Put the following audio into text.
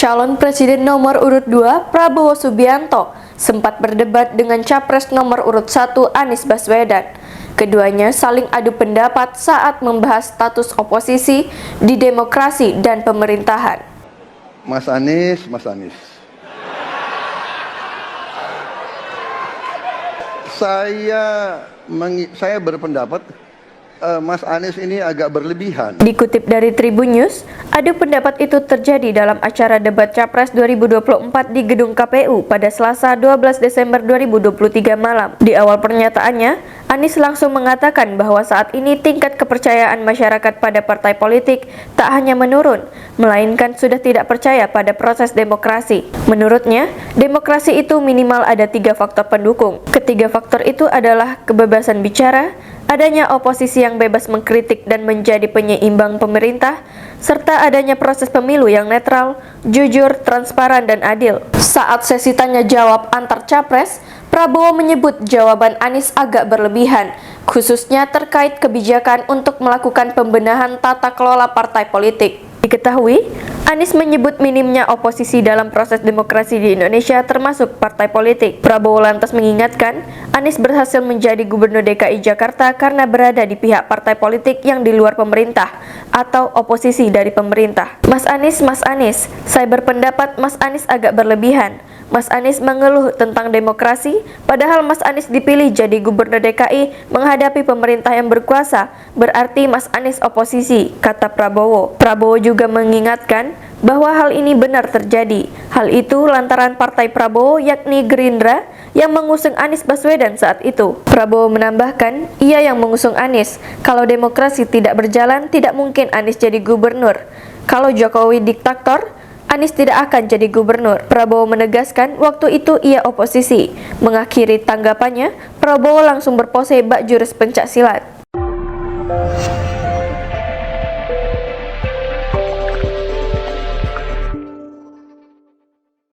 Calon Presiden nomor urut 2 Prabowo Subianto sempat berdebat dengan Capres nomor urut 1 Anies Baswedan. Keduanya saling adu pendapat saat membahas status oposisi di demokrasi dan pemerintahan. Mas Anies. Saya berpendapat Mas Anies ini agak berlebihan. Dikutip dari Tribun News, adu pendapat itu terjadi dalam acara debat Capres 2024 di Gedung KPU pada Selasa 12 Desember 2023 malam. Di awal pernyataannya, Anies langsung mengatakan bahwa saat ini tingkat kepercayaan masyarakat pada partai politik tak hanya menurun, melainkan sudah tidak percaya pada proses demokrasi. Menurutnya, demokrasi itu minimal ada 3 faktor pendukung. Ketiga faktor itu adalah kebebasan bicara, adanya oposisi yang bebas mengkritik dan menjadi penyeimbang pemerintah, serta adanya proses pemilu yang netral, jujur, transparan, dan adil. Saat sesi tanya jawab antar capres, Prabowo menyebut jawaban Anies agak berlebihan, khususnya terkait kebijakan untuk melakukan pembenahan tata kelola partai politik. Diketahui, Anies menyebut minimnya oposisi dalam proses demokrasi di Indonesia termasuk partai politik. Prabowo lantas mengingatkan, Anies berhasil menjadi Gubernur DKI Jakarta karena berada di pihak partai politik yang di luar pemerintah atau oposisi dari pemerintah. Mas Anies, saya berpendapat Mas Anies agak berlebihan. Mas Anies mengeluh tentang demokrasi, padahal Mas Anies dipilih jadi Gubernur DKI menghadapi pemerintah yang berkuasa, berarti Mas Anies oposisi, kata Prabowo. Prabowo juga mengingatkan bahwa hal ini benar terjadi. Hal itu lantaran partai Prabowo yakni Gerindra yang mengusung Anies Baswedan saat itu. Prabowo menambahkan, ia yang mengusung Anies. Kalau demokrasi tidak berjalan, tidak mungkin Anies jadi gubernur. Kalau Jokowi diktator, Anies tidak akan jadi gubernur. Prabowo menegaskan waktu itu ia oposisi. Mengakhiri tanggapannya, Prabowo langsung berpose bak jurus pencak silat.